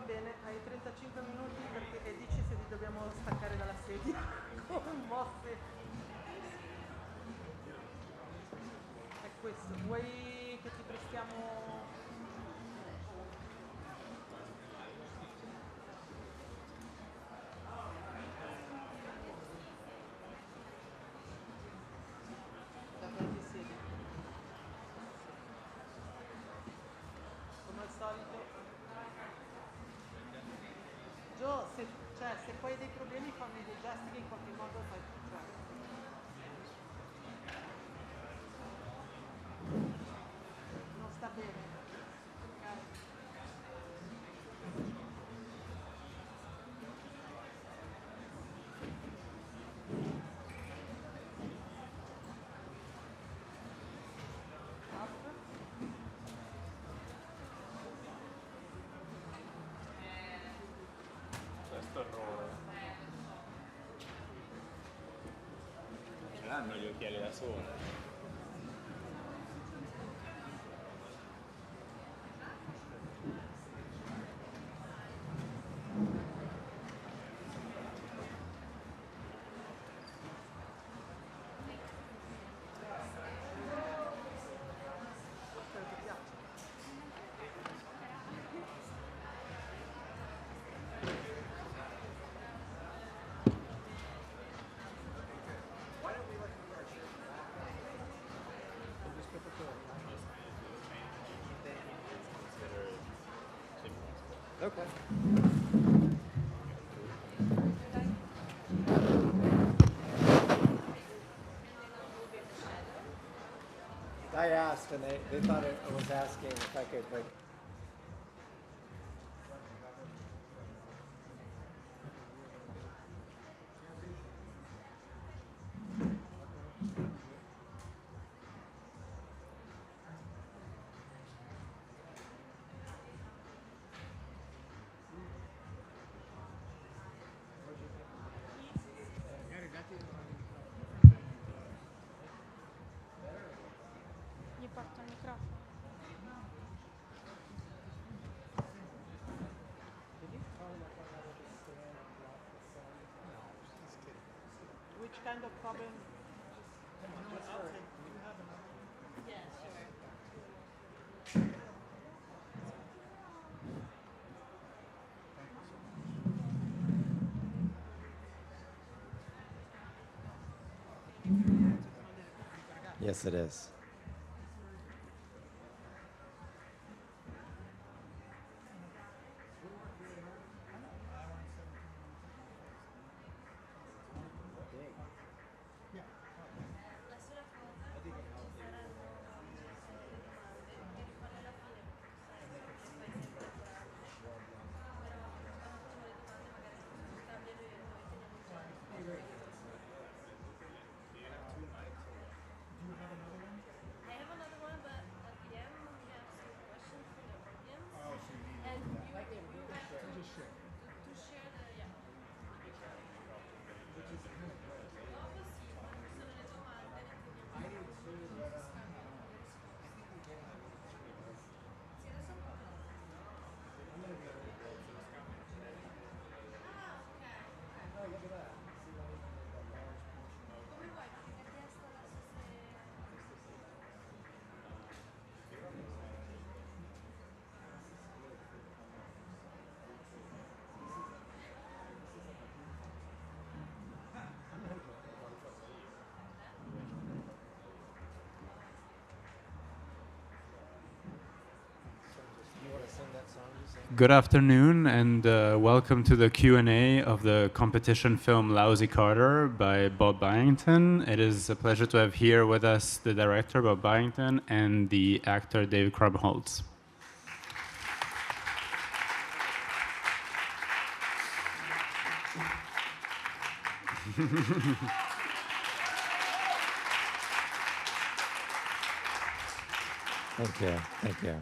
bene, hai 35 minuti e dici se ti dobbiamo staccare dalla sedia come mosse. È questo. Vuoi che ti prestiamo? Da quanti siedi? Come al solito. Gio, se poi hai dei problemi fammi dei gesti che in qualche modo fai. Non sta bene. Ok. Questo errore. Ce l'hanno gli occhiali da sole. Okay. I asked, and they thought I was asking if I could, like, Gli porto il microfono. Which kind of problem? yes, it is. La sola cosa ci saranno domande che rifanno alla fine, perché sai, fai sempre durante, però facciamo le domande magari si scambiano e noi teniamo già I have another one, but at the end we have some questions from the audience. And you have to share the, yeah. Dopo sì, quando ci sono le domande ne teniamo si scambiano magari su questo. Sì, adesso provo. Ah, ok. Come vuoi, perché mi ha chiesto adesso se... You want to sing that song you sang? Good afternoon and welcome to the Q&A of the competition film Lousy Carter by Bob Byington. It is a pleasure to have here with us the director Bob Byington and the actor David Krumholtz. Thank you. Thank you.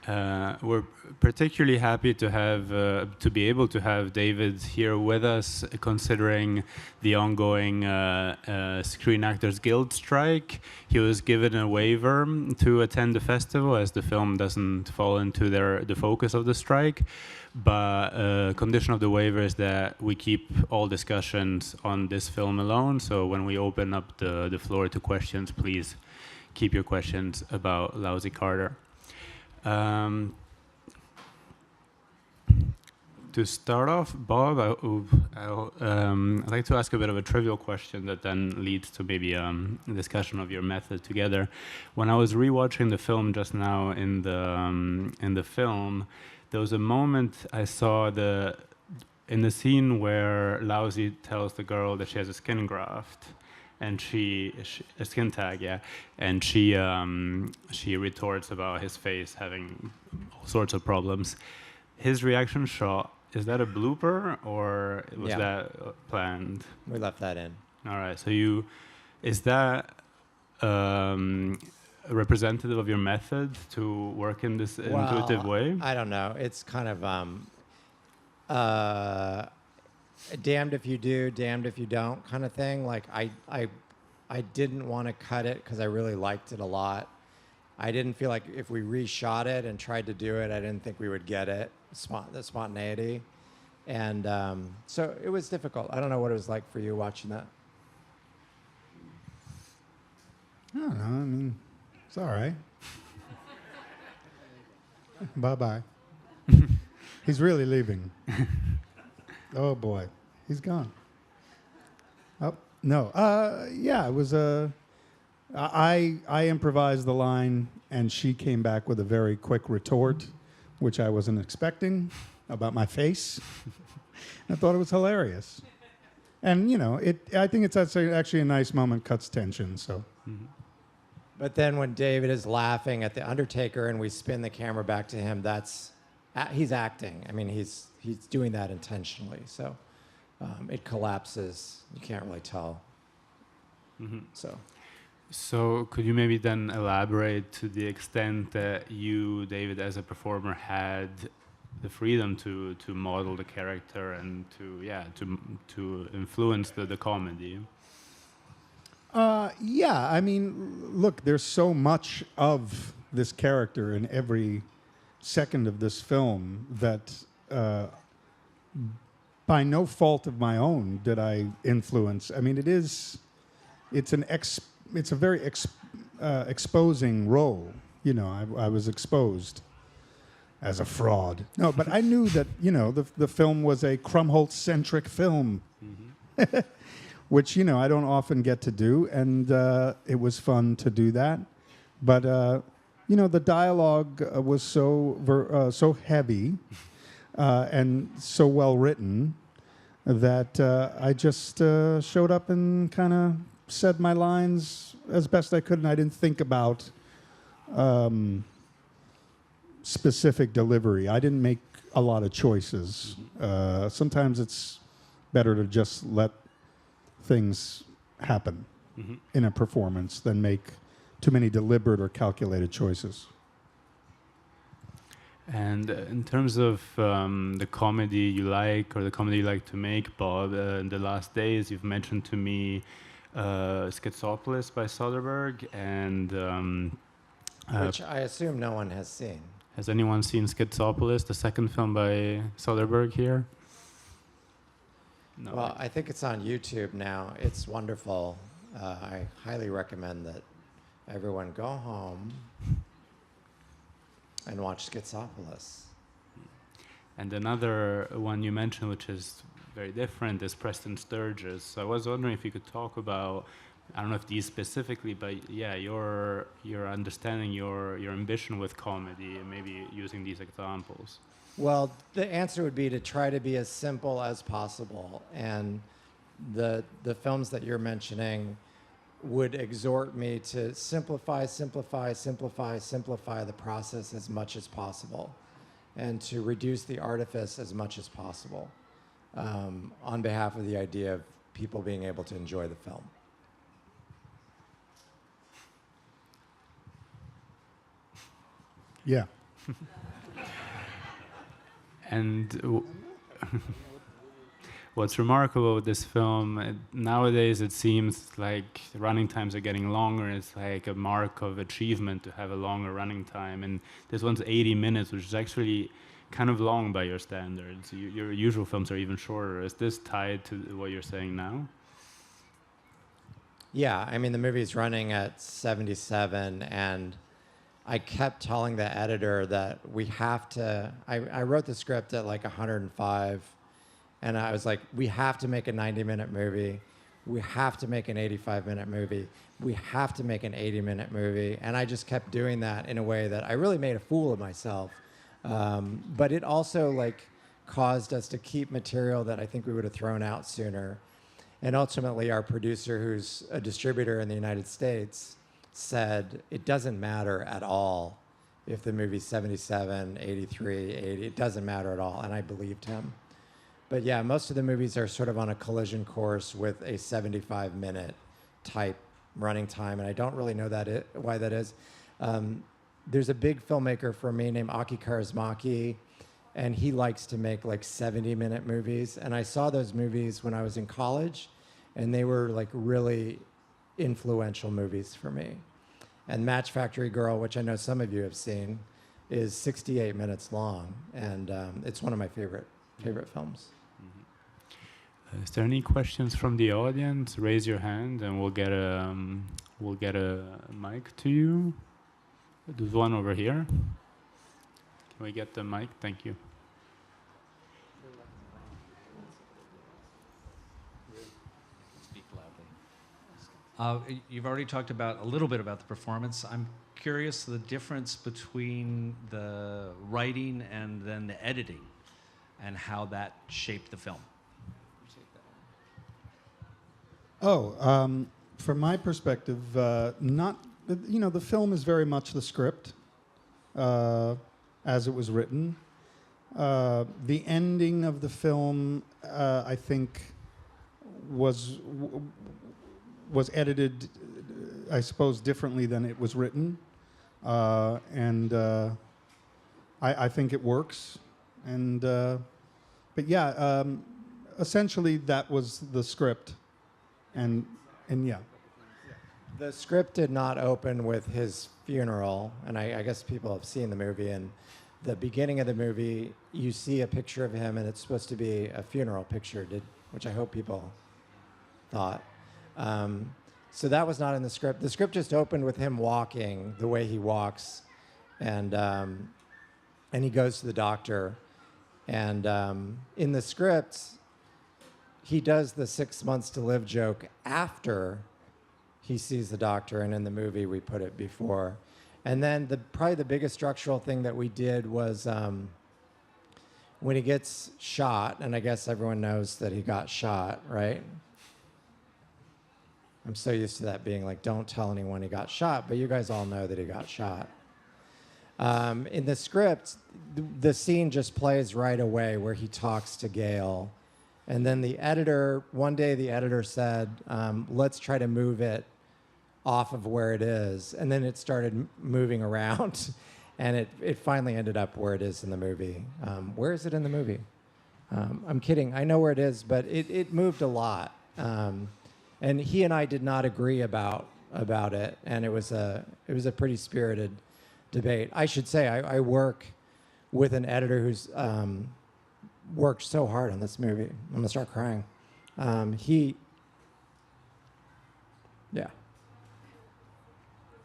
We're particularly happy to have to be able to have David here with us, considering the ongoing Screen Actors Guild strike. He was given a waiver to attend the festival, as the film doesn't fall into the focus of the strike. But condition of the waiver is that we keep all discussions on this film alone. So when we open up the floor to questions, please keep your questions about Lousy Carter. To start off, Bob, I'd like to ask a bit of a trivial question that then leads to maybe a discussion of your method together. When I was rewatching the film just now in the film, there was a moment I saw in the scene where Lousy tells the girl that she has a skin graft, and a skin tag, yeah, and she retorts about his face having all sorts of problems. His reaction shot, is that a blooper or was that planned? We left that in. All right, so is that representative of your method to work in this intuitive way? I don't know. It's kind of damned if you do, damned if you don't kind of thing. Like I didn't want to cut it because I really liked it a lot. I didn't feel like if we reshot it and tried to do it, I didn't think we would get it, the spontaneity. And so it was difficult. I don't know what it was like for you watching that. I don't know. I mean, it's all right. Bye-bye. He's really leaving. Oh, boy. He's gone. Oh, no. Yeah, it was I improvised the line, and she came back with a very quick retort, which I wasn't expecting, about my face. I thought it was hilarious. And, you know, I think it's actually a nice moment, cuts tension, so. Mm-hmm. But then when David is laughing at the Undertaker and we spin the camera back to him, he's acting. I mean, he's doing that intentionally. So it collapses. You can't really tell. Mm-hmm. So could you maybe then elaborate to the extent that you, David, as a performer, had the freedom to model the character and to influence the comedy? Yeah, I mean, look, there's so much of this character in every second of this film that by no fault of my own did I influence. I mean, it's a very exposing role. You know, I was exposed as a fraud. No, but I knew that, you know, the film was a Krumholtz-centric film. Mm-hmm. Which, you know, I don't often get to do, and it was fun to do that. But, you know, the dialogue was so heavy and so well written that I just showed up and kind of said my lines as best I could, and I didn't think about specific delivery. I didn't make a lot of choices. Sometimes it's better to just let things happen in a performance than make too many deliberate or calculated choices. And in terms of the comedy you like, or the comedy you like to make, Bob, in the last days you've mentioned to me Schizopolis by Soderbergh, and which I assume no one has seen. Has anyone seen Schizopolis, the second film by Soderbergh here? No. Well, I think it's on YouTube now. It's wonderful. I highly recommend that everyone go home and watch Schizopolis. And another one you mentioned, which is very different, is Preston Sturges. So I was wondering if you could talk about, I don't know if these specifically, but yeah, your understanding, your ambition with comedy, and maybe using these examples. Well, the answer would be to try to be as simple as possible. And the films that you're mentioning would exhort me to simplify the process as much as possible, and to reduce the artifice as much as possible, on behalf of the idea of people being able to enjoy the film. Yeah. And what's remarkable with this film, nowadays it seems like running times are getting longer. It's like a mark of achievement to have a longer running time. And this one's 80 minutes, which is actually kind of long by your standards. Your usual films are even shorter. Is this tied to what you're saying now? Yeah, I mean, the movie's running at 77, and I kept telling the editor that we have to, I wrote the script at like 105, and I was like, we have to make a 90-minute movie. We have to make an 85-minute movie. We have to make an 80-minute movie. And I just kept doing that in a way that I really made a fool of myself. But it also like caused us to keep material that I think we would have thrown out sooner. And ultimately, our producer, who's a distributor in the United States, said it doesn't matter at all if the movie's 77, 83, 80. It doesn't matter at all. And I believed him. But yeah, most of the movies are sort of on a collision course with a 75-minute type running time. And I don't really know why that is. There's a big filmmaker for me named Aki Kaurismäki, and he likes to make like 70-minute movies. And I saw those movies when I was in college, and they were like really influential movies for me. And Match Factory Girl, which I know some of you have seen, is 68 minutes long, and it's one of my favorite films. Is there any questions from the audience? Raise your hand, and we'll get a mic to you. There's one over here. Can we get the mic? Thank you. Speak loudly. You've already talked about a little bit about the performance. I'm curious the difference between the writing and then the editing, and how that shaped the film. From my perspective, the film is very much the script as it was written. The ending of the film, I think, was edited, I suppose, differently than it was written, and I think it works. And but yeah, essentially that was the script, and yeah. The script did not open with his funeral, and I guess people have seen the movie. And the beginning of the movie, you see a picture of him, and it's supposed to be a funeral picture, which I hope people thought. So that was not in the script. The script just opened with him walking the way he walks, and he goes to the doctor. And in the script, he does the 6 months to live joke after he sees the doctor, and in the movie we put it before. And then probably the biggest structural thing that we did was when he gets shot, and I guess everyone knows that he got shot, right? I'm so used to that being like, don't tell anyone he got shot, but you guys all know that he got shot. In the script, the scene just plays right away where he talks to Gail. And then one day the editor said, let's try to move it off of where it is. And then it started moving around, and it finally ended up where it is in the movie. Where is it in the movie? I'm kidding. I know where it is, but it moved a lot. And he and I did not agree about it, and it was a pretty spirited debate. I should say I work with an editor who's worked so hard on this movie. I'm gonna start crying.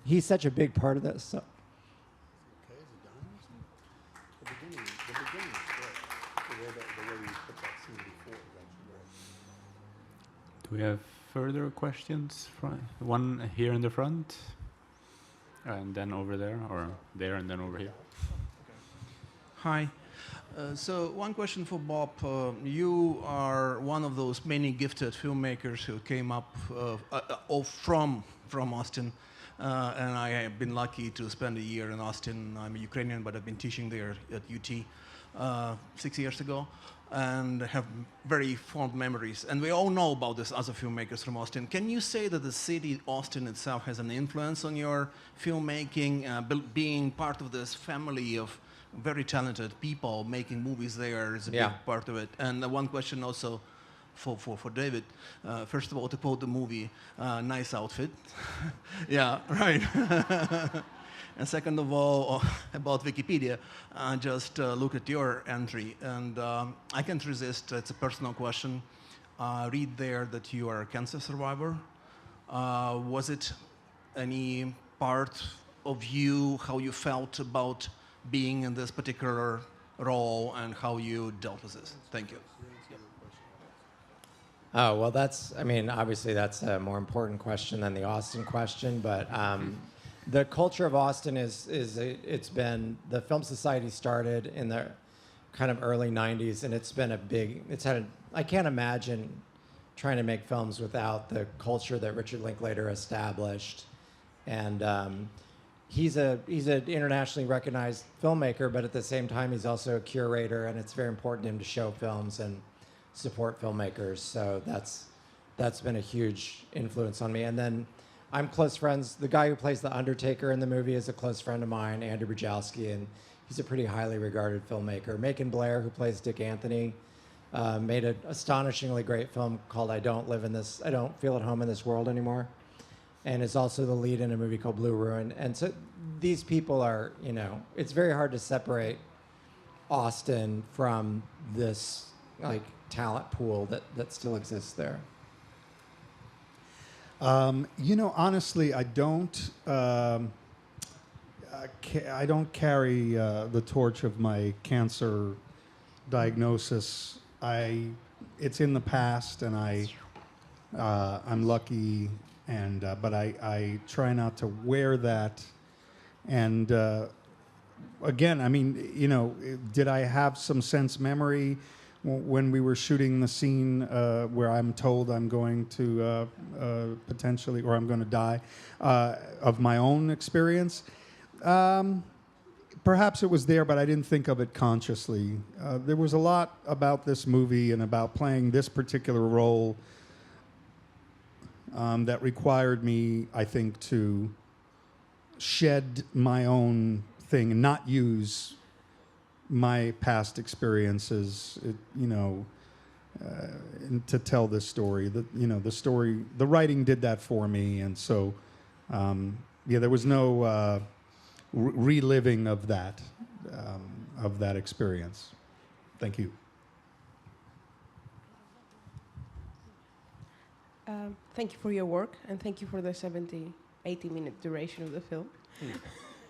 He's such a big part of this. So. Do we have further questions? One here in the front, and then over there, or there and then over here. Hi. So one question for Bob. You are one of those many gifted filmmakers who came up from Austin, and I have been lucky to spend a year in Austin. I'm a Ukrainian, but I've been teaching there at UT 6 years ago, and have very fond memories. And we all know about this other filmmakers from Austin. Can you say that the city, Austin itself, has an influence on your filmmaking, being part of this family of very talented people making movies there is a Yeah. big part of it. And one question also for David. First of all, to quote the movie, nice outfit. Yeah, right. And second of all, about Wikipedia, just look at your entry. And I can't resist, it's a personal question. Read there that you are a cancer survivor. Was it any part of you, how you felt about being in this particular role and how you dealt with this? Thank you. Oh, well, I mean, obviously that's a more important question than the Austin question, but the culture of Austin it's been, the Film Society started in the kind of early 90s, and I can't imagine trying to make films without the culture that Richard Linklater established. And he's an internationally recognized filmmaker, but at the same time, he's also a curator, and it's very important to him to show films and support filmmakers. So that's been a huge influence on me. And then I'm close friends. The guy who plays the Undertaker in the movie is a close friend of mine, Andrew Bujalski, and he's a pretty highly regarded filmmaker. Macon Blair, who plays Dick Anthony, made an astonishingly great film called I Don't Feel at Home in This World Anymore, and is also the lead in a movie called Blue Ruin. And so these people are, it's very hard to separate Austin from this like talent pool that still exists there. Honestly, I don't carry the torch of my cancer diagnosis. It's in the past, and I'm lucky, but I try not to wear that. And again, I mean, did I have some sense memory when we were shooting the scene where I'm told I'm going to potentially, or I'm going to die, of my own experience? Perhaps it was there, but I didn't think of it consciously. There was a lot about this movie and about playing this particular role that required me, I think, to shed my own thing and not use my past experiences, to tell this story. The writing did that for me, and so, there was no reliving of that experience. Thank you. Thank you for your work, and thank you for the 80-minute duration of the film.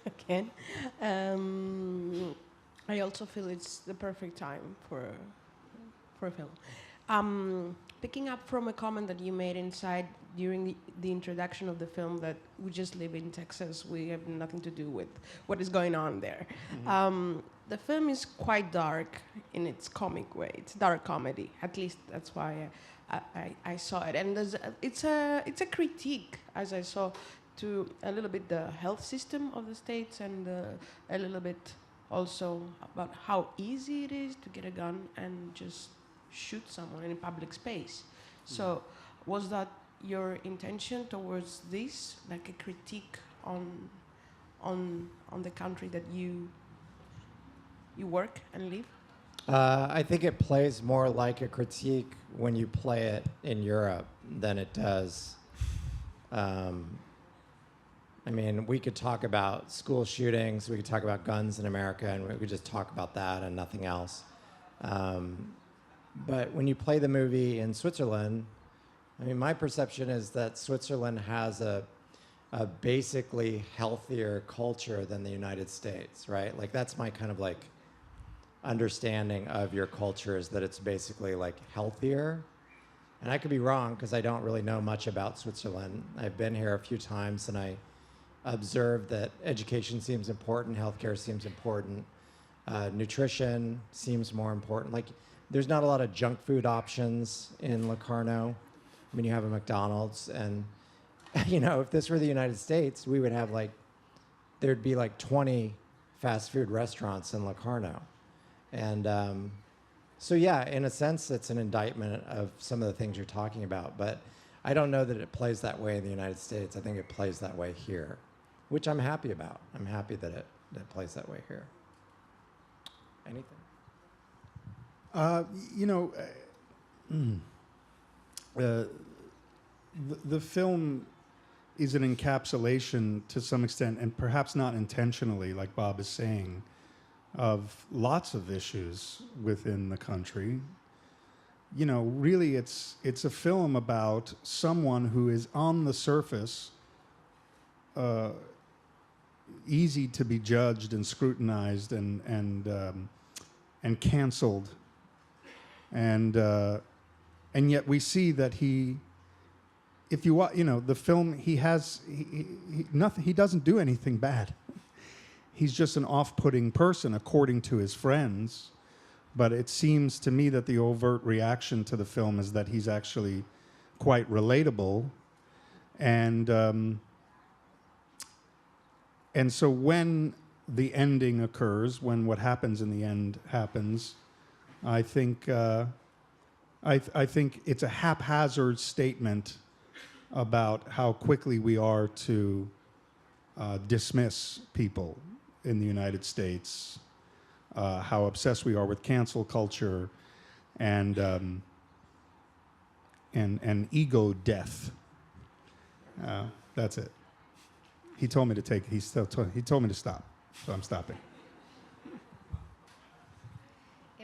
Again. I also feel it's the perfect time for a film. Picking up from a comment that you made inside during the introduction of the film, that we just live in Texas, we have nothing to do with what is going on there. Mm-hmm. The film is quite dark in its comic way. It's dark comedy. At least that's why I saw it. And it's a critique, as I saw, to a little bit the health system of the States, and a little bit also about how easy it is to get a gun and just shoot someone in a public space. So was that your intention towards this, like a critique on the country that you work and live? I think it plays more like a critique when you play it in Europe than it does. I mean, we could talk about school shootings, we could talk about guns in America, and we could just talk about that and nothing else. But when you play the movie in Switzerland, I mean, my perception is that Switzerland has a basically healthier culture than the United States, right? Like, that's my kind of like understanding of your culture, is that it's basically like healthier. And I could be wrong because I don't really know much about Switzerland. I've been here a few times, and I observed that education seems important, healthcare seems important, nutrition seems more important. Like, there's not a lot of junk food options in Locarno. I mean, you have a McDonald's, and if this were the United States, we would have there'd be 20 fast food restaurants in Locarno. And so yeah, in a sense, it's an indictment of some of the things you're talking about, but I don't know that it plays that way in the United States. I think it plays that way here, which I'm happy about. I'm happy that it plays that way here. Anything? You know, the film is an encapsulation to some extent, and perhaps not intentionally, like Bob is saying, of lots of issues within the country. You know, really, it's a film about someone who is on the surface easy to be judged and scrutinized and canceled, and yet we see that he, if you you know, the film, he nothing. He doesn't do anything bad. He's just an off-putting person, according to his friends. But it seems to me that the overt reaction to the film is that he's actually quite relatable, and so when the ending occurs, when what happens in the end happens, I think I think it's a haphazard statement about how quickly we are to dismiss people in the United States, how obsessed we are with cancel culture and ego death. That's it. He told me to take. He told me to stop, so I'm stopping.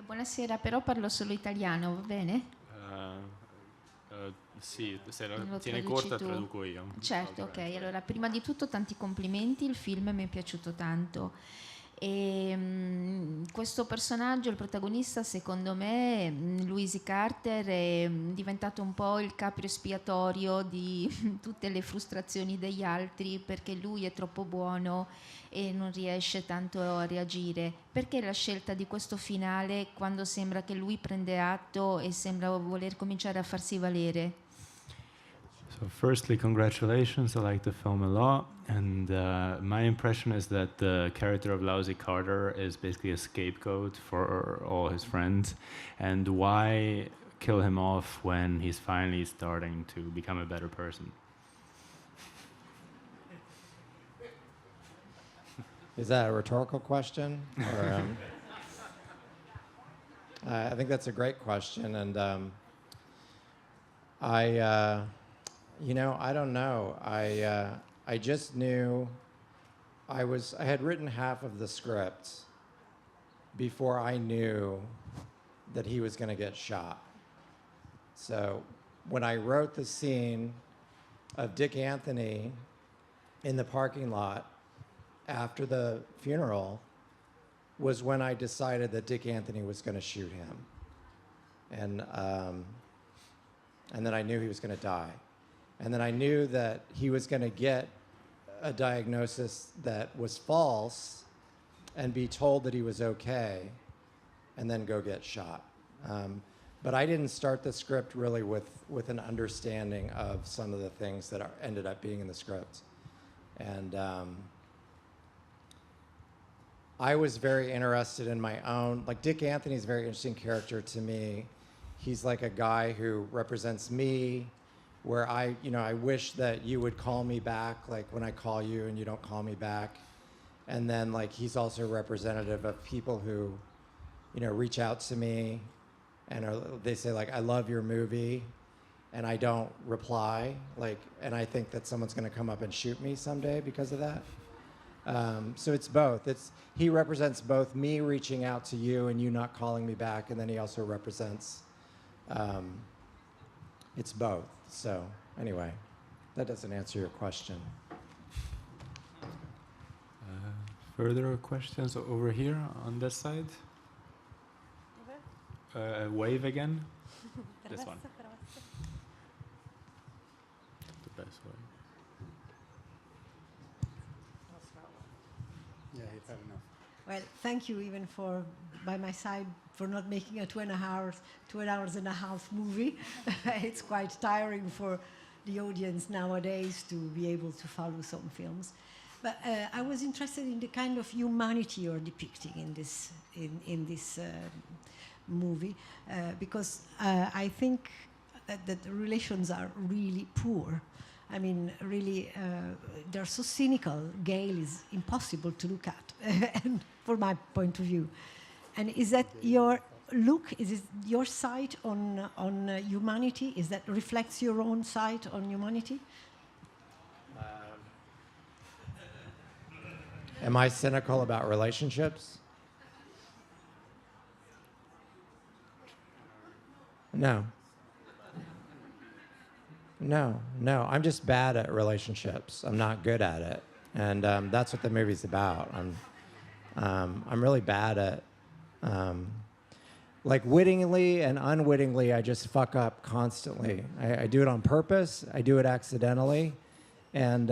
Buonasera, però parlo solo italiano, va bene? Sì, se Lo la tieni traduci corta tu? traduco io. Certo, ok. Allora, prima di tutto tanti complimenti, il film mi è piaciuto tanto. E questo personaggio, il protagonista, secondo me, Lousy Carter, è diventato un po' il capro espiatorio di tutte le frustrazioni degli altri, perché lui è troppo buono e non riesce tanto a reagire. Perché la scelta di questo finale, quando sembra che lui prende atto e sembra voler cominciare a farsi valere? So firstly, congratulations. I like the film a lot, and my impression is that the character of Lousy Carter is basically a scapegoat for all his friends. And why kill him off when he's finally starting to become a better person? Is that a rhetorical question? Or, I think that's a great question, and you know, I don't know. I just knew I had written half of the script before I knew that he was going to get shot. So when I wrote the scene of Dick Anthony in the parking lot after the funeral was when I decided that Dick Anthony was going to shoot him. And then I knew he was going to die. And then I knew that he was going to get a diagnosis that was false and be told that he was okay and then go get shot. But I didn't start the script really with an understanding of some of the things that ended up being in the script. And I was very interested in my own, like Dick Anthony's a very interesting character to me. He's like a guy who represents me, where I wish that you would call me back, like when I call you and you don't call me back. And then like he's also representative of people who, reach out to me and they say like, I love your movie, and I don't reply, and I think that someone's gonna come up and shoot me someday because of that. So it's both. He represents both me reaching out to you and you not calling me back, and then he also represents, it's both. So anyway, that doesn't answer your question. Further questions over here on this side? Wave again. This one. The best way. Yeah, you've had enough. Well, thank you even by my side, for not making a 2 hours and a half movie. It's quite tiring for the audience nowadays to be able to follow some films. But I was interested in the kind of humanity you're depicting in this movie, because I think that the relations are really poor. I mean, really, they're so cynical. Gail is impossible to look at, and from my point of view. And is that your look? Is it your sight on humanity? Is that reflects your own sight on humanity? Am I cynical about relationships? No. No. I'm just bad at relationships. I'm not good at it, and that's what the movie's about. I'm really bad at, like, wittingly and unwittingly, I just fuck up constantly. I do it on purpose. I do it accidentally, and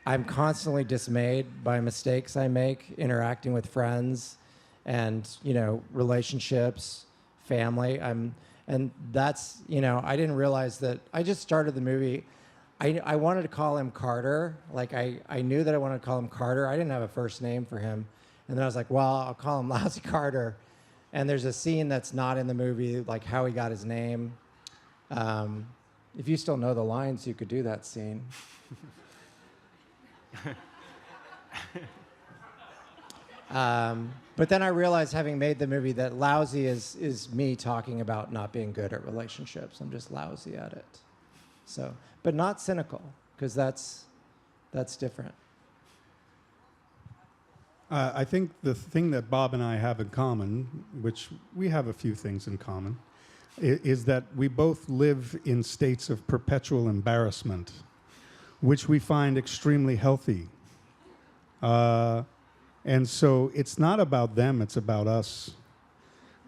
I'm constantly dismayed by mistakes I make interacting with friends, and relationships, family. And that's, I didn't realize that. I just started the movie. I wanted to call him Carter. Like, I knew that I wanted to call him Carter. I didn't have a first name for him. And then I was like, well, I'll call him Lousy Carter. And there's a scene that's not in the movie, like how he got his name. If you still know the lines, you could do that scene. But then I realized, having made the movie, that lousy is me talking about not being good at relationships. I'm just lousy at it. So, but not cynical, because that's different. I think the thing that Bob and I have in common, which we have a few things in common, is that we both live in states of perpetual embarrassment, which we find extremely healthy. And so it's not about them, it's about us.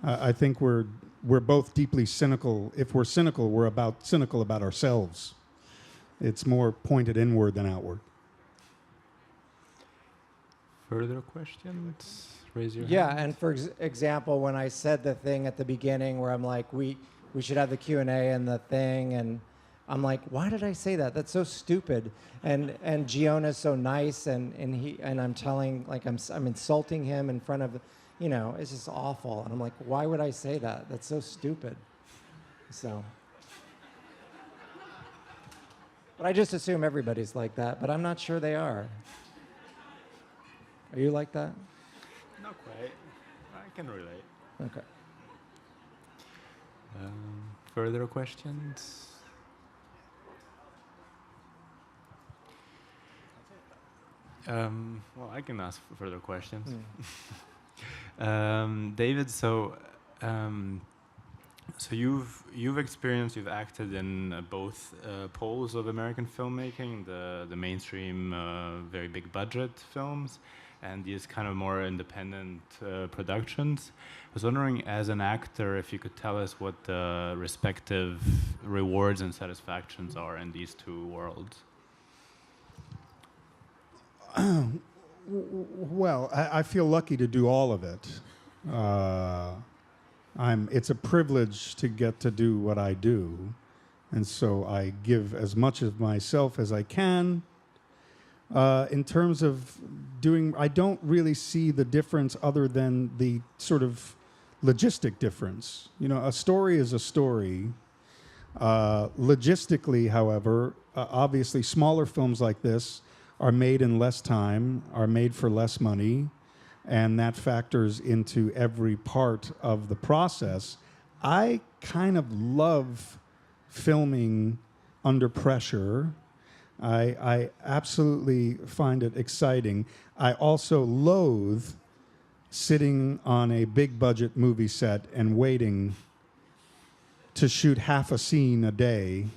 I think we're both deeply cynical. If we're cynical, we're cynical about ourselves. It's more pointed inward than outward. Further questions? Raise your hand. Yeah, and for example, when I said the thing at the beginning where I'm like, we should have the Q&A and the thing, and I'm like, why did I say that? That's so stupid. And Giona's so nice, and I'm telling, like, I'm insulting him in front of, it's just awful. And I'm like, why would I say that? That's so stupid. So, but I just assume everybody's like that, but I'm not sure they are. Are you like that? Not quite. I can relate. Okay. Further questions? Well, I can ask for further questions. David, so you've acted in both poles of American filmmaking, the mainstream, very big budget films, and these kind of more independent productions. I was wondering, as an actor, if you could tell us what the respective rewards and satisfactions are in these two worlds. Well, I feel lucky to do all of it. It's a privilege to get to do what I do, and so I give as much of myself as I can. In terms of doing, I don't really see the difference other than the sort of logistic difference. A story is a story. Logistically, however, obviously smaller films like this are made in less time, are made for less money, and that factors into every part of the process. I kind of love filming under pressure. I absolutely find it exciting. I also loathe sitting on a big budget movie set and waiting to shoot half a scene a day,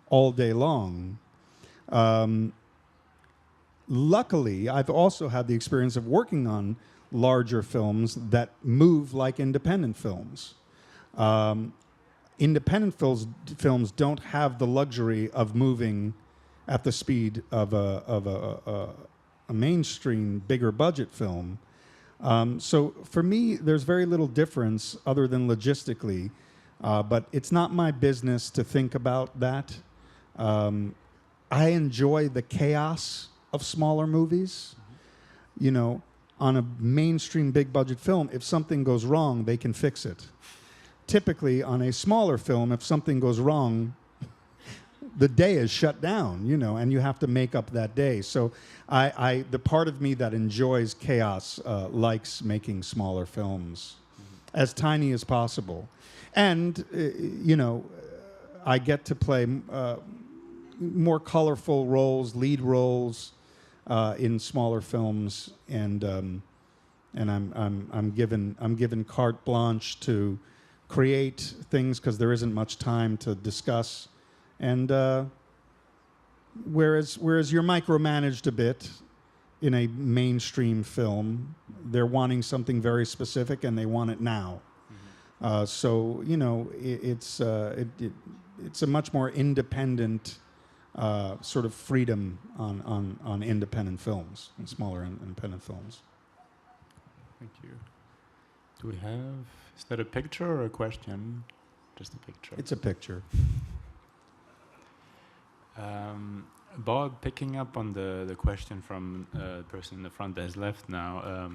all day long. Luckily, I've also had the experience of working on larger films that move like independent films. Independent films don't have the luxury of moving at the speed of a mainstream, bigger budget film. So for me, there's very little difference other than logistically, but it's not my business to think about that. I enjoy the chaos of smaller movies. On a mainstream big budget film, if something goes wrong, they can fix it. Typically, on a smaller film, if something goes wrong, the day is shut down, you know, and you have to make up that day. So the part of me that enjoys chaos likes making smaller films, as tiny as possible. And, you know, I get to play more colorful roles, lead roles in smaller films, and I'm given carte blanche to create things because there isn't much time to discuss, and whereas you're micromanaged a bit in a mainstream film, they're wanting something very specific and they want it now. So you know, it's a much more independent sort of freedom on independent films and smaller independent films. Thank you. Do we have, is that a picture or a question? Just a picture. It's a picture. Bob, picking up on the question from the person in the front that has left now,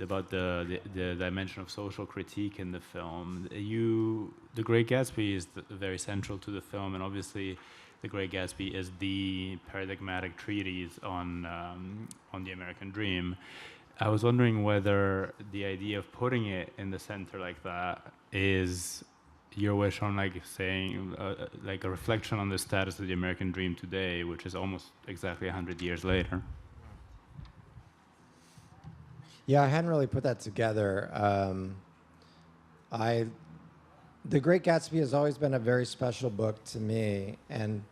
about the dimension of social critique in the film. The Great Gatsby is very central to the film, and obviously The Great Gatsby is the paradigmatic treatise on the American dream. I was wondering whether the idea of putting it in the center like that is your wish on, like, saying like a reflection on the status of the American dream today, which is almost exactly 100 years later. Yeah, I hadn't really put that together. The Great Gatsby has always been a very special book to me, and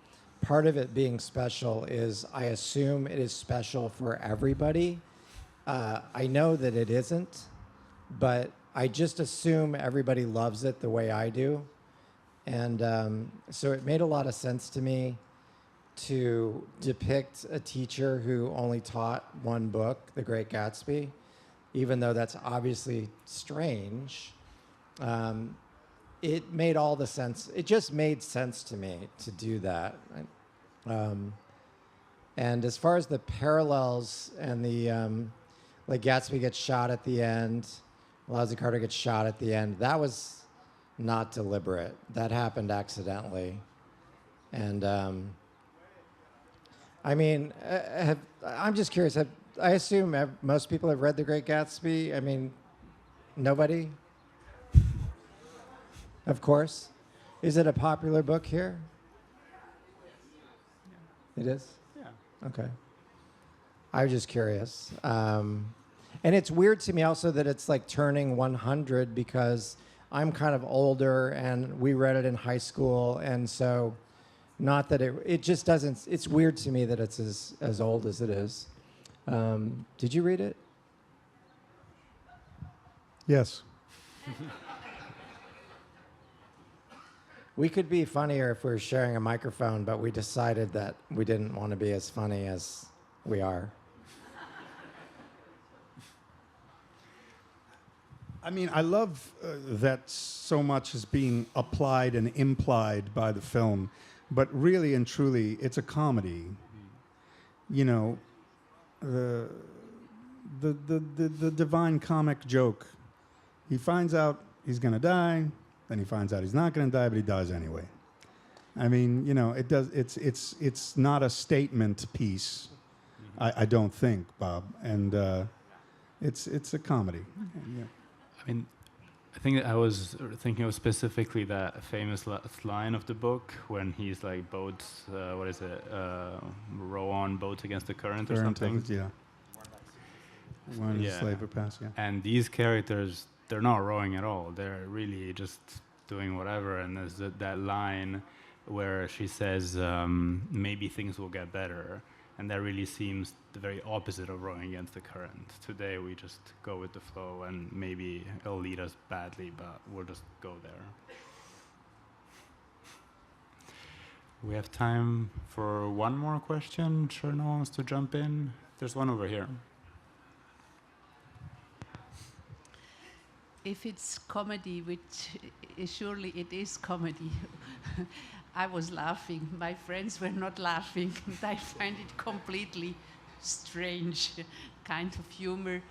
part of it being special is I assume it is special for everybody. I know that it isn't, but I just assume everybody loves it the way I do. And so it made a lot of sense to me to depict a teacher who only taught one book, The Great Gatsby, even though that's obviously strange. It made all the sense. It just made sense to me to do that. And as far as the parallels and the, like Gatsby gets shot at the end, Lousy Carter gets shot at the end, that was not deliberate. That happened accidentally. And I mean, I'm just curious. I assume most people have read The Great Gatsby. I mean, nobody? Of course. Is it a popular book here? It is? Yeah. Okay. I was just curious. And it's weird to me also that it's like turning 100 because I'm kind of older and we read it in high school. And so not that it just doesn't, it's weird to me that it's as old as it is. Did you read it? Yes. We could be funnier if we were sharing a microphone, but we decided that we didn't want to be as funny as we are. I mean, I love that so much is being applied and implied by the film, but really and truly, it's a comedy. You know, the divine comic joke. He finds out he's going to die, then he finds out he's not going to die, but he dies anyway. I mean, you know, it does. It's not a statement piece, I don't think, Bob, and it's a comedy. Yeah. I mean, I think that I was thinking of specifically that famous line of the book when he's like boats, what is it, row on boats against the current or something. Yeah. One slave or pass, yeah. And these characters, they're not rowing at all. They're really just doing whatever. And there's that line where she says, maybe things will get better. And that really seems the very opposite of rowing against the current. Today we just go with the flow, and maybe it'll lead us badly, but we'll just go there. We have time for one more question. Sure, no one wants to jump in? There's one over here. If it's comedy, which surely it is comedy, I was laughing. My friends were not laughing. I find it completely strange kind of humor.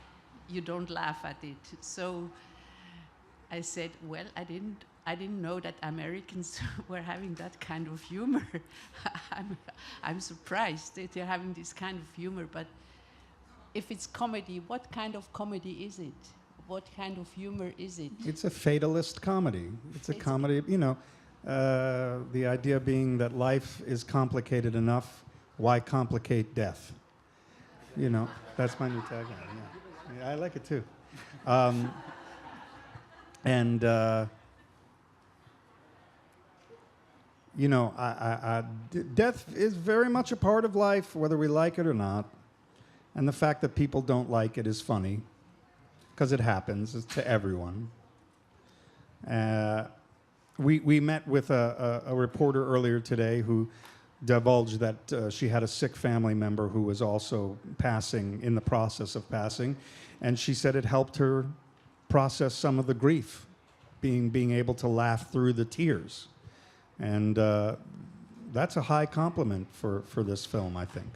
You don't laugh at it. So I said, well, I didn't I didn't know that Americans were having that kind of humor. I'm surprised that they're having this kind of humor, but if it's comedy, what kind of comedy is it? What kind of humor is it? It's a fatalist comedy. It's a comedy, you know, the idea being that life is complicated enough, why complicate death? You know, that's my new tagline. Yeah, I like it too. You know, death is very much a part of life, whether we like it or not. And the fact that people don't like it is funny, because it happens to everyone. We met with a reporter earlier today who divulged that she had a sick family member who was also passing, in the process of passing. And she said it helped her process some of the grief, being able to laugh through the tears. And that's a high compliment for this film, I think.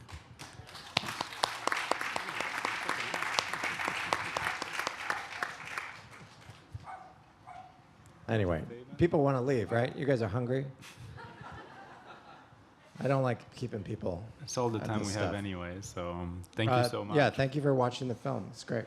Anyway, people want to leave, right? You guys are hungry? I don't like keeping people. It's all the at time this we have stuff. anyway, so thank you so much. Yeah, thank you for watching the film. It's great.